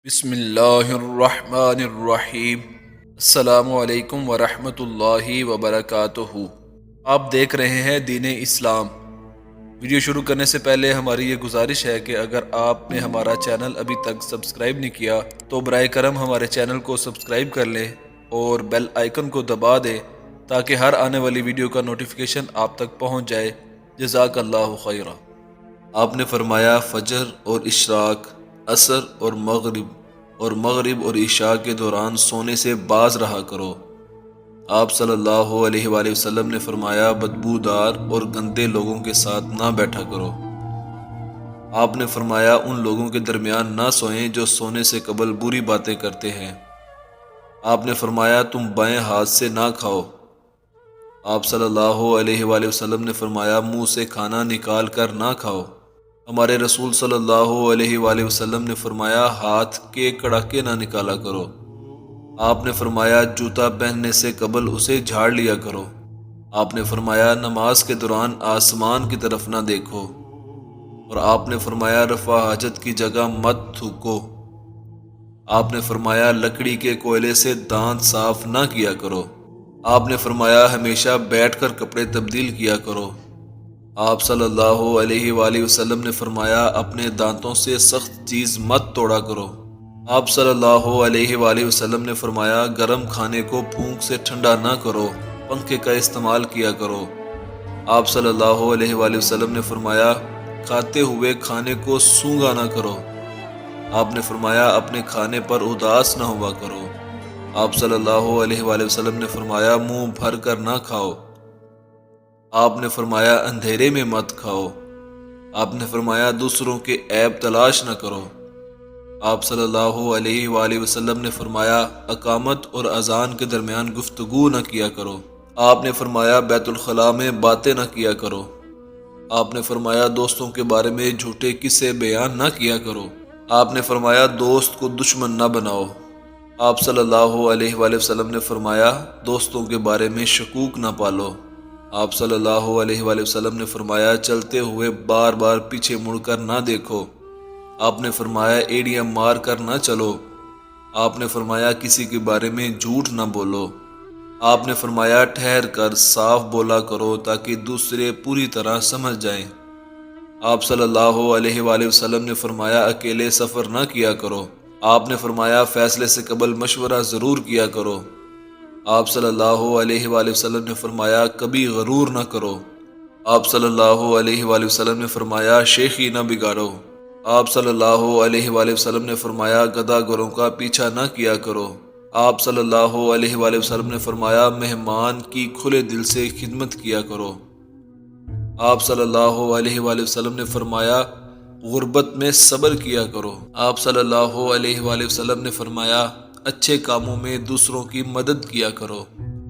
بسم اللہ الرحمن الرحیم۔ السلام علیکم ورحمۃ اللہ وبرکاتہ۔ آپ دیکھ رہے ہیں دین اسلام۔ ویڈیو شروع کرنے سے پہلے ہماری یہ گزارش ہے کہ اگر آپ نے ہمارا چینل ابھی تک سبسکرائب نہیں کیا تو برائے کرم ہمارے چینل کو سبسکرائب کر لیں اور بیل آئیکن کو دبا دیں تاکہ ہر آنے والی ویڈیو کا نوٹیفیکیشن آپ تک پہنچ جائے۔ جزاک اللہ خیرہ۔ آپ نے فرمایا فجر اور اشراق، عصر اور مغرب اور عشاء کے دوران سونے سے باز رہا کرو۔ آپ صلی اللہ علیہ وآلہ وسلم نے فرمایا بدبودار اور گندے لوگوں کے ساتھ نہ بیٹھا کرو۔ آپ نے فرمایا ان لوگوں کے درمیان نہ سوئیں جو سونے سے قبل بری باتیں کرتے ہیں۔ آپ نے فرمایا تم بائیں ہاتھ سے نہ کھاؤ۔ آپ صلی اللہ علیہ وآلہ وسلم نے فرمایا منہ سے کھانا نکال کر نہ کھاؤ۔ ہمارے رسول صلی اللہ علیہ وآلہ وسلم نے فرمایا ہاتھ کے کڑاکے نہ نکالا کرو۔ آپ نے فرمایا جوتا پہننے سے قبل اسے جھاڑ لیا کرو۔ آپ نے فرمایا نماز کے دوران آسمان کی طرف نہ دیکھو۔ اور آپ نے فرمایا رفع حاجت کی جگہ مت تھوکو۔ آپ نے فرمایا لکڑی کے کوئلے سے دانت صاف نہ کیا کرو۔ آپ نے فرمایا ہمیشہ بیٹھ کر کپڑے تبدیل کیا کرو۔ آپ صلی اللہ علیہ وآلہ وسلم نے فرمایا اپنے دانتوں سے سخت چیز مت توڑا کرو۔ آپ صلی اللہ علیہ وآلہ وسلم نے فرمایا گرم کھانے کو پھونک سے ٹھنڈا نہ کرو، پنکھے کا استعمال کیا کرو۔ آپ صلی اللہ علیہ وآلہ وسلم نے فرمایا کھاتے ہوئے کھانے کو سونگھا نہ کرو۔ آپ نے فرمایا اپنے کھانے پر اداس نہ ہوا کرو۔ آپ صلی اللہ علیہ وآلہ وسلم نے فرمایا منہ بھر کر نہ کھاؤ۔ آپ نے فرمایا اندھیرے میں مت کھاؤ۔ آپ نے فرمایا دوسروں کے عیب تلاش نہ کرو۔ آپ صلی اللہ علیہ وآلہ وسلم نے فرمایا اقامت اور اذان کے درمیان گفتگو نہ کیا کرو۔ آپ نے فرمایا بیت الخلاء میں باتیں نہ کیا کرو۔ آپ نے فرمایا دوستوں کے بارے میں جھوٹے قصے بیان نہ کیا کرو۔ آپ نے فرمایا دوست کو دشمن نہ بناؤ۔ آپ صلی اللہ علیہ وآلہ وسلم نے فرمایا دوستوں کے بارے میں شکوک نہ پالو۔ آپ صلی اللہ علیہ وآلہ وسلم نے فرمایا چلتے ہوئے بار بار پیچھے مڑ کر نہ دیکھو۔ آپ نے فرمایا ایڑیاں مار کر نہ چلو۔ آپ نے فرمایا کسی کے بارے میں جھوٹ نہ بولو۔ آپ نے فرمایا ٹھہر کر صاف بولا کرو تاکہ دوسرے پوری طرح سمجھ جائیں۔ آپ صلی اللہ علیہ وآلہ وسلم نے فرمایا اکیلے سفر نہ کیا کرو۔ آپ نے فرمایا فیصلے سے قبل مشورہ ضرور کیا کرو۔ آپ صلی اللہ علیہ وآلہ وسلم نے فرمایا کبھی غرور نہ کرو۔ آپ صلی اللہ علیہ وآلہ وسلم نے فرمایا شیخی نہ بگاڑو۔ آپ صلی اللہ علیہ وآلہ وسلم نے فرمایا گدھا گروں کا پیچھا نہ کیا کرو۔ آپ صلی اللہ علیہ وآلہ وسلم نے فرمایا مہمان کی کھلے دل سے خدمت کیا کرو۔ آپ صلی اللہ علیہ وآلہ وسلم نے فرمایا غربت میں صبر کیا کرو۔ آپ صلی اللہ علیہ وآلہ وسلم نے فرمایا اچھے کاموں میں دوسروں کی مدد کیا کرو۔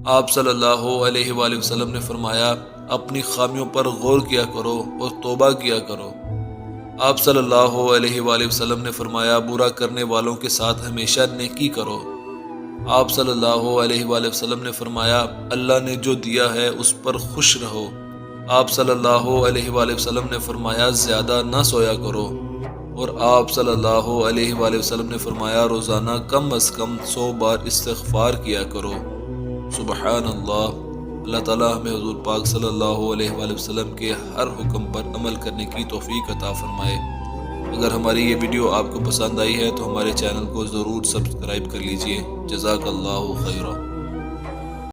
آپ صلی اللہ علیہ وآلہ وسلم نے فرمایا اپنی خامیوں پر غور کیا کرو اور توبہ کیا کرو۔ آپ صلی اللہ علیہ وآلہ وسلم نے فرمایا برا کرنے والوں کے ساتھ ہمیشہ نیکی کرو۔ آپ صلی اللہ علیہ وآلہ وسلم نے فرمایا اللہ نے جو دیا ہے اس پر خوش رہو۔ آپ صلی اللہ علیہ وآلہ وسلم نے فرمایا زیادہ نہ سویا کرو۔ اور آپ صلی اللہ علیہ وآلہ وسلم نے فرمایا روزانہ کم از کم 100 بار استغفار کیا کرو۔ سبحان اللہ۔ اللہ تعالیٰ ہمیں حضور پاک صلی اللہ علیہ وآلہ وسلم کے ہر حکم پر عمل کرنے کی توفیق عطا فرمائے۔ اگر ہماری یہ ویڈیو آپ کو پسند آئی ہے تو ہمارے چینل کو ضرور سبسکرائب کر لیجئے۔ جزاک اللہ خیرہ۔